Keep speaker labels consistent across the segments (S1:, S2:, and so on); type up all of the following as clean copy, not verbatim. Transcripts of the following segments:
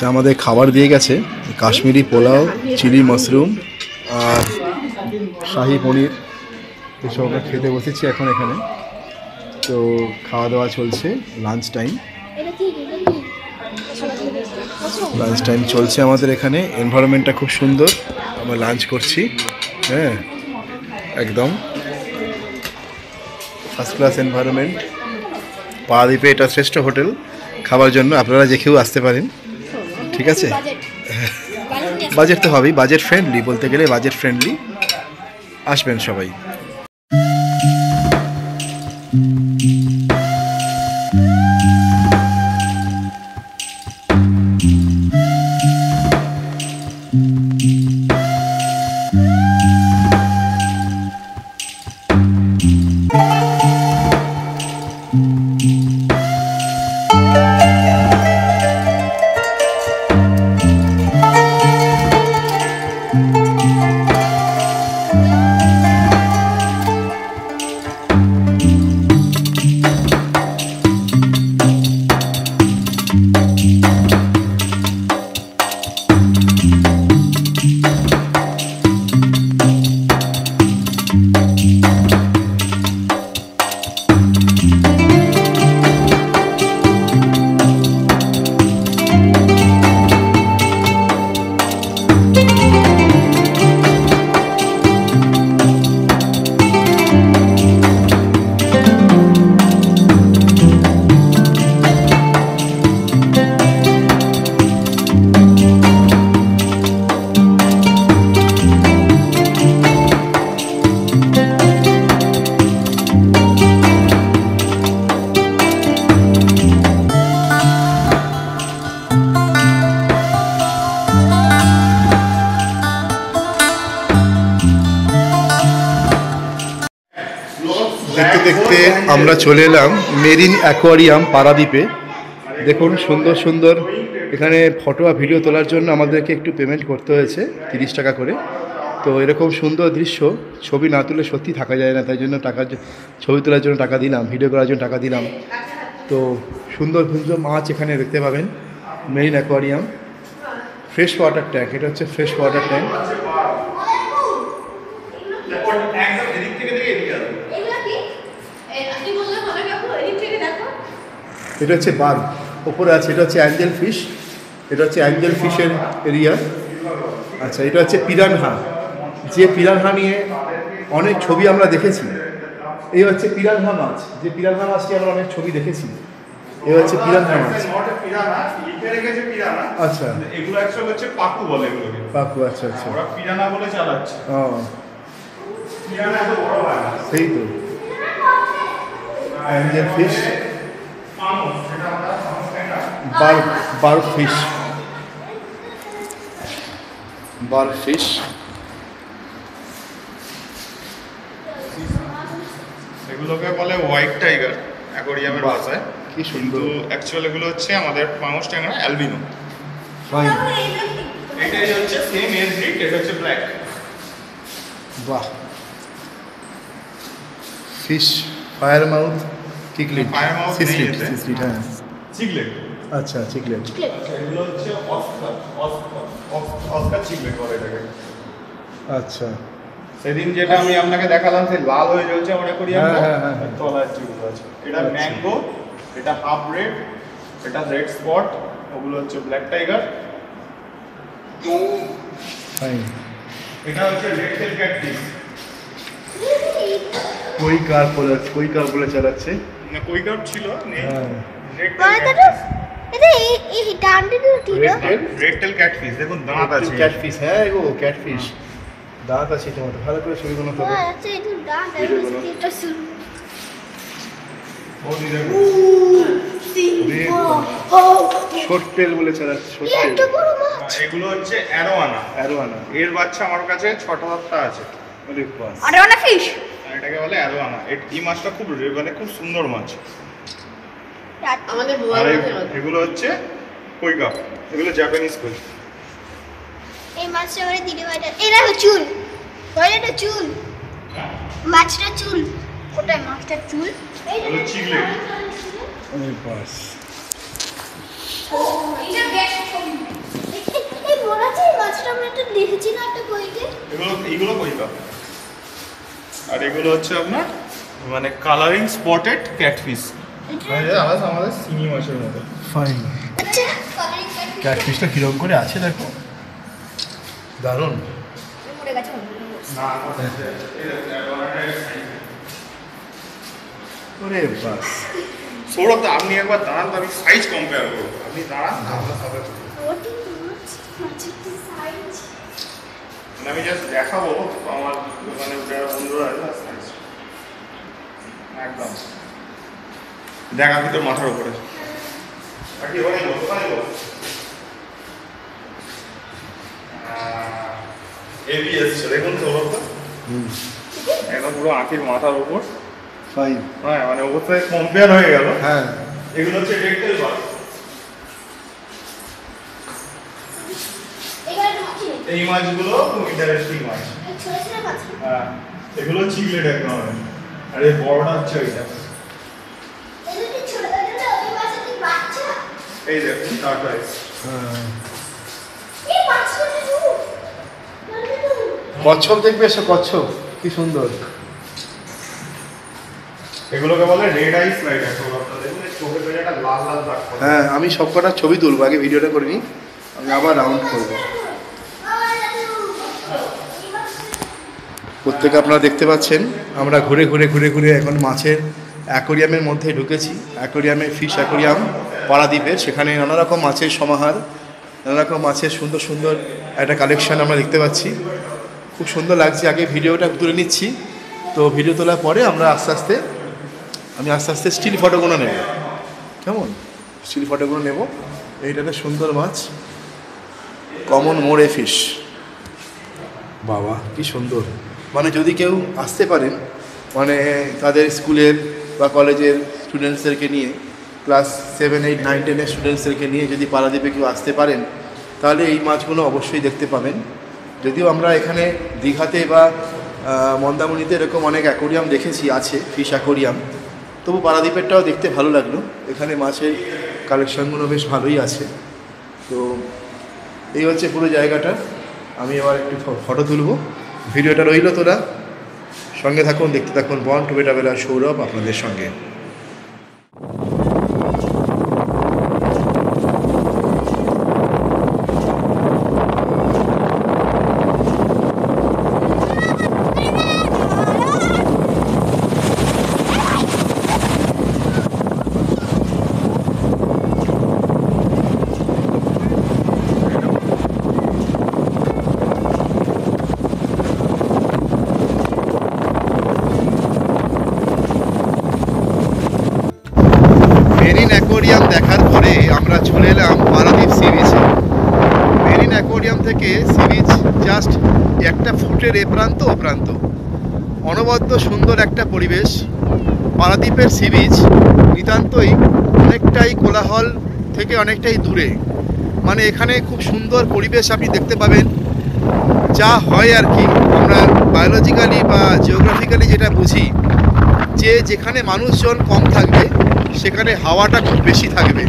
S1: আচ্ছা, আমাদের খাবার দিয়ে গেছে কাশ্মীরি পোলাও, চিলি মাশরুম আর শাহি পনির, এসব আমরা খেতে বসেছি এখন এখানে। তো খাওয়া দাওয়া চলছে, লাঞ্চ টাইম চলছে আমাদের এখানে। এনভায়রনমেন্টটা খুব সুন্দর, আমরা লাঞ্চ করছি। হ্যাঁ, একদম ফার্স্ট ক্লাস এনভায়রনমেন্ট। পারাদ্বীপে এটা শ্রেষ্ঠ হোটেল খাবার জন্য, আপনারা যে কেউ আসতে পারেন। ঠিক আছে, বাজেট তো হবেই, বাজেট ফ্রেন্ডলি বলতে গেলে, বাজেট ফ্রেন্ডলি, আসবেন সবাই। দেখতে দেখতে আমরা চলে এলাম মেরিন অ্যাকোয়ারিয়াম পারাদ্বীপে। দেখুন সুন্দর সুন্দর, এখানে ফটো আর ভিডিও তোলার জন্য আমাদেরকে একটু পেমেন্ট করতে হয়েছে 30 টাকা করে। তো এরকম সুন্দর দৃশ্য ছবি না তুলে সত্যি থাকা যায় না, তাই জন্য ছবি তোলার জন্য টাকা দিলাম, ভিডিও করার জন্য টাকা দিলাম। তো সুন্দর সুন্দর মাছ এখানে দেখতে পাবেন। Marine aquarium, fresh water tank, এটা হচ্ছে ফ্রেশ ওয়াটার ট্যাঙ্ক। এটা হচ্ছে বাঘ ওপরে আছে, এটা হচ্ছে অ্যাঞ্জেল ফিশ, এটা হচ্ছে অ্যাঞ্জেল ফিশের এরিয়া। আচ্ছা, এটা হচ্ছে পিরানহা, যে পিরানহা নিয়ে অনেক ছবি আমরা দেখেছি। এই হচ্ছে পিরানহা মাছ, যে পিরানহা মাছটি আমরা অনেক ছবি দেখেছি। এই হচ্ছে পিরানহা মাছ। আচ্ছা,
S2: এগুলো অ্যাকচুয়ালি হচ্ছে পাকু বলে এগুলোকে।
S1: পাকু, আচ্ছা আচ্ছা,
S2: ওরা পিরানহা বলে চালাচ্ছে।
S1: ও,
S2: পিরানহা এত বড় হয় না।
S1: সেই তো Angel fish, verb fish, verb fish.
S2: এগুলোকে বলে হোয়াইট টাইগার অ্যাকোয়ারিয়ামের ভাষায়।
S1: কি সুন্দর।
S2: অ্যাকচুয়ালি এগুলো হচ্ছে আমাদের পাঙস ট্যাংরা অ্যালবিনো।
S1: ফাইন।
S2: এটাই হচ্ছে সেম এজ ব্রিড, এটা হচ্ছে ব্ল্যাক।
S1: বাহ, ফিশ ফায়ার মাউথ কিকলিট, সিসলিট, সিসলিট, হ্যাঁ,
S2: চিকলেট।
S1: আচ্ছা, চিকলেট।
S2: এগুলো হচ্ছে অস্কার চিকলেট বলে এটাকে।
S1: আচ্ছা,
S2: সেদিন যেটা আমি আপনাকে দেখালাম সেই লাল হয়ে জ্বলছে আমার অ্যাকোয়ারিয়ামটা,
S1: হ্যাঁ।
S2: তলায় যেগুলো আছে এটা ম্যাঙ্গো, এটা হাফ রেড, এটা রেড স্পট, ওগুলো হচ্ছে ব্ল্যাক টাইগার।
S1: ফাইন।
S2: এটা হচ্ছে রেড টেল ক্যাটফিশ।
S1: কই কার বলে চালাচ্ছে
S2: না, কই কার ছিল নেই। রেড টেল ক্যাটফিশ, দেখুন দাঁত আছে।
S1: ক্যাটফিশ, হ্যাঁ গো, ক্যাটফিশ দাঁত আছে তোমার, ভালো করে ছবিগুলো তবে। শর্ট টেল বলে চালাচ্ছে, শর্ট টেল।
S2: এগুলো হচ্ছে অ্যারোয়ানা।
S1: অ্যারোয়ানা,
S2: এর বাচ্চা আমার কাছে 6টা আছে।
S3: অ্যারোয়ানা ফিশ,
S2: এটাকে বলে অ্যারোয়ানা। এই মাছটা খুব মানে খুব সুন্দর মাছ।
S3: আমাদের
S2: আর এগুলো হচ্ছে কই কাপ, এগুলো জাপানিজ কই।
S3: এই মাছটা মানে দিদি ভাইটা, এটা চুল, এটা চুল, মাছটা চুল, ওটা মাছটা চুল।
S2: এগুলো চিকলেট।
S1: বাস।
S3: এটা বেশ দেখেছি না একটা বইতে।
S2: এইগুলো কই পাবে? আর এগুলো হচ্ছে আপনার মানে কালারিং স্পটেড ক্যাটফিশ, আমাদের চিংড়ি মাছের মতো।
S1: ফাইন।
S3: আচ্ছা কালারিং
S1: ক্যাটফিশটা কিরকম করে আছে দেখো, দারুণ।
S3: মরে গেছে।
S1: ওরে বাস,
S2: সৌরভ দা আপনি একবার দাঁড়ান তো, আমি সাইজ কম্পেয়ার করবো। আপনি দাঁড়ান, আমরা সবাই
S3: ওটি মাছ, মাছের কি সাইজ।
S2: মানে আমি জাস্ট দেখাবো আমার মানে যারা বন্ধুরা আছে সাইজ একদম দেখা কিন্তু মাথার উপরে বাকি ওই বলতে পারবো এবিএস দেখুন সৌরভ দা একদম পুরো আঁখির মাথার উপর।
S1: ফাইন।
S2: হ্যাঁ মানে ওর থেকে কম্পেয়ার হয়ে গেল।
S1: হ্যাঁ
S2: এগুলো হচ্ছে রেকটেল মাছ। এই মাছগুলো খুব ইন্টারেস্টিং মাছ।
S3: ছোট ছোট মাছ।
S2: হ্যাঁ এগুলো চিকলেট একদম। আর এই বড়টা হচ্ছে ওইটা।
S3: এগুলো ছোট ছোট ওই মাছের কি বাচ্চা?
S2: এই দেখুন টার্টয়েস।
S1: হ্যাঁ,
S3: এই মাছটা তো
S1: কচ্ছপ দেখবে এসো, কচ্ছপ কি সুন্দর।
S2: এগুলোকে বলে রেড আই স্লাইডার। তো আপনারা দেখুন এই চোখের পেছনে একটা লাল লাল দাগ পড়ে।
S1: হ্যাঁ, আমি সব কটা ছবি তুলবো, আগে ভিডিওটা করে নিই, আমি আবার রাউন্ড করবো। প্রত্যেকে আপনারা দেখতে পাচ্ছেন আমরা ঘুরে ঘুরে ঘুরে ঘুরে এখন মাছের অ্যাকোরিয়ামের মধ্যে ঢুকেছি। অ্যাকোরিয়ামে ফিশ অ্যাকোরিয়াম পারাদ্বীপের, সেখানে নানা রকম মাছের সমাহার, নানা রকম মাছের সুন্দর সুন্দর একটা কালেকশন আমরা দেখতে পাচ্ছি। খুব সুন্দর লাগছে। আগে ভিডিওটা তুলে নিচ্ছি, তো ভিডিও তোলার পরে আমরা আস্তে আস্তে স্টিল ফটোগুলো নেব। কেমন স্টিল ফটোগুলো নেব। এইটাতে সুন্দর মাছ, কমন মোড়ে ফিশ। বাবা কি সুন্দর। মানে যদি কেউ আসতে পারেন, মানে তাদের স্কুলের বা কলেজের স্টুডেন্টসদেরকে নিয়ে, ক্লাস 7, 8, 9, 10 স্টুডেন্টসদেরকে নিয়ে যদি পারাদ্বীপে কেউ আসতে পারেন, তাহলে এই মাছগুলো অবশ্যই দেখতে পাবেন। যদিও আমরা এখানে দীঘাতে বা মন্দারমণিতে এরকম অনেক অ্যাকোরিয়াম দেখেছি, আছে ফিশ অ্যাকোরিয়াম, তবু পারাদ্বীপেরটাও দেখতে ভালো লাগলো। এখানে মাছের কালেকশনগুলো বেশ ভালোই আছে। তো এই হচ্ছে পুরো জায়গাটা। আমি এবার একটু ফটো তুলবো। ভিডিওটা রইল, তোরা সঙ্গে থাকুন, দেখতে থাকুন। বন টু বেটা বেলা সৌরভ আপনাদের সঙ্গে। মেরিন অ্যাকোরিয়াম দেখার পরে আমরা চলে এলাম পারাদ্বীপ সি বিচে। মেরিন অ্যাকোরিয়াম থেকে সি বিচ জাস্ট একটা ফুটের এ প্রান্ত ও প্রান্ত, অনবদ্য সুন্দর একটা পরিবেশ। পারাদ্বীপের সি বিচ নিতান্তই অনেকটাই কোলাহল থেকে অনেকটাই দূরে। মানে এখানে খুব সুন্দর পরিবেশ আপনি দেখতে পাবেন। যা হয় আর কি, আমরা বায়োলজিক্যালি বা জিওগ্রাফিক্যালি যেটা বুঝি, যে যেখানে মানুষজন কম থাকবে সেখানে হাওয়াটা খুব বেশি থাকবে।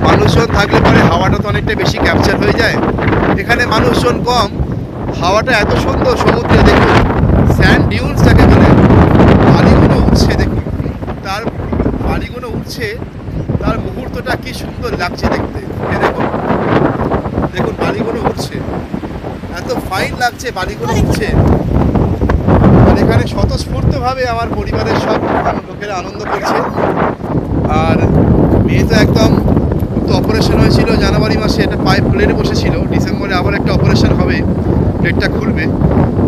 S1: মানুষজন থাকলে পরে হাওয়াটা তো অনেকটা বেশি ক্যাপচার হয়ে যায়। এখানে মানুষজন কম, হাওয়াটা এত সুন্দর। সমুদ্রে দেখুন স্যান্ড ডিউনস যাকে বলে, বালিগুলো উঠছে, দেখুন তার বালিগুলো উঠছে, তার মুহূর্তটা কি সুন্দর লাগছে দেখতে। দেখুন দেখুন বালিগুলো উঠছে, এত ফাইন লাগছে বালিগুলো উঠছে। আর এখানে স্বতঃস্ফূর্তভাবে আমার পরিবারের সব লোকেরা আনন্দ করছে। আর মেয়ে তো একদম, তো অপারেশন হয়েছিল জানুয়ারি মাসে, এটা পায়ে প্লেটে বসেছিল। ডিসেম্বরে আবার একটা অপারেশন হবে, প্লেটটা খুলবে,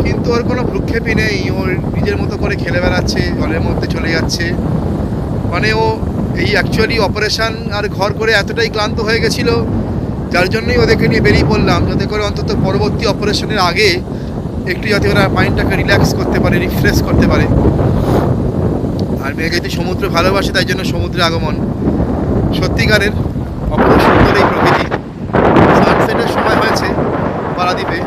S1: কিন্তু ওর কোনো ভ্রুক্ষেপই নেই। ওর নিজের মতো করে খেলে বেড়াচ্ছে, জলের মধ্যে চলে যাচ্ছে। মানে ও এই অ্যাকচুয়ালি অপারেশন আর ঘর করে এতটাই ক্লান্ত হয়ে গেছিলো, যার জন্যই ওদেরকে নিয়ে বেরিয়ে পড়লাম, যাতে করে অন্তত পরবর্তী অপারেশনের আগে একটু যাতে ওরা মাইন্ডটাকে রিল্যাক্স করতে পারে, রিফ্রেশ করতে পারে। আর মেয়ে যেহেতু সমুদ্র ভালোবাসে, তাই জন্য সমুদ্রে আগমন। সত্যিকারের অপূর্ব সুন্দর এই প্রকৃতি। সানসেটের সময় হয়েছে পারাদ্বীপে।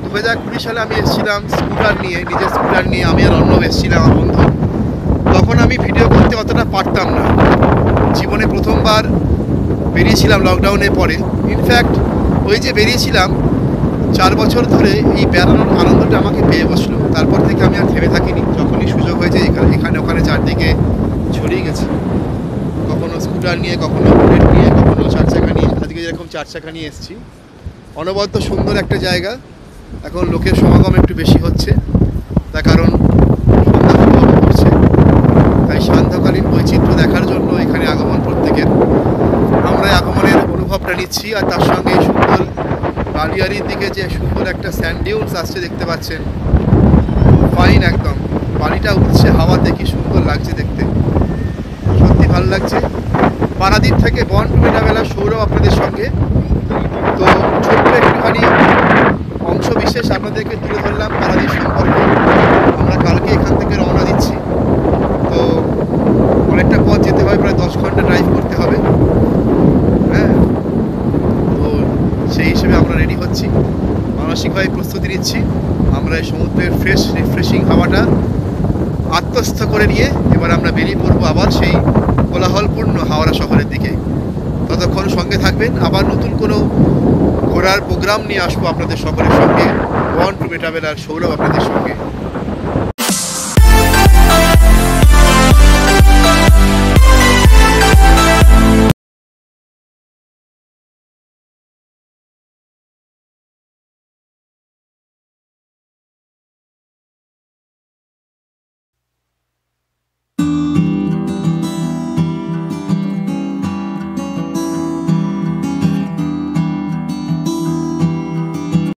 S1: 2020 সালে আমি এসেছিলাম স্কুটার নিয়ে, নিজের স্কুটার নিয়ে আমি আর অর্ণব এসেছিলাম, আমার বন্ধু। তখন আমি ভিডিও করতে অতটা পারতাম না। জীবনে প্রথমবার বেরিয়েছিলাম লকডাউনের পরে। ইনফ্যাক্ট ওই যে বেরিয়েছিলাম, 4 বছর ধরে এই বেড়ানোর আনন্দটা আমাকে পেয়ে বসলো। তারপর থেকে আমি আর থেমে থাকিনি। যখনই সুযোগ হয়েছে এখানে ওখানে চারদিকে ছড়িয়ে গেছি। কখনো স্কুটার নিয়ে, কখনো বুলেট নিয়ে, কখনো 4 চাকা নিয়ে। আজকে যেরকম 4 চাকা নিয়ে এসেছি। অনবদ্য সুন্দর একটা জায়গা। এখন লোকের সমাগম একটু বেশি হচ্ছে, তার কারণ সন্ধ্যা করছে, তাই সান্ধ্যকালীন বৈচিত্র্য দেখার জন্য এখানে আগমন প্রত্যেকের। আমরা আগমনের অনুভবটা নিচ্ছি, আর তার সঙ্গে সুন্দর বালিয়ারির দিকে যে সুন্দর একটা স্যান্ড ডিউনস আসছে দেখতে পাচ্ছেন, ফাইন একদম। বালিটা উঠছে হাওয়াতে, কি সুন্দর লাগছে দেখতে, সত্যি ভালো লাগছে। পারাদ্বীপ থেকে বন টু মেটাবেলা সৌরভ আপনাদের সঙ্গে। তো ছোট্ট একটুখানি অংশ বিশেষ আপনাদেরকে তুলে ধরলাম পারাদ্বীপ সম্পর্কে। আমরা কালকে এখান থেকে রওনা দিচ্ছি। তো অনেকটা পথ যেতে হয়, প্রায় 10 ঘন্টা ড্রাইভ করতে হবে। হ্যাঁ, তো সেই হিসেবে আমরা রেডি হচ্ছি, মানসিকভাবে প্রস্তুতি নিচ্ছি। আমরা এই সমুদ্রের ফ্রেশ রিফ্রেশিং হাওয়াটা আত্মস্থ করে নিয়ে এবার আমরা বেরিয়ে পড়বো আবার সেই কোলাহলপূর্ণ হাওড়া শহরের দিকে। ততক্ষণ সঙ্গে থাকবেন, আবার নতুন কোনো ঘোরার প্রোগ্রাম নিয়ে আসবো আপনাদের সকলের সঙ্গে। বন টু মেটাবেলার সৌরভ আপনাদের সঙ্গে।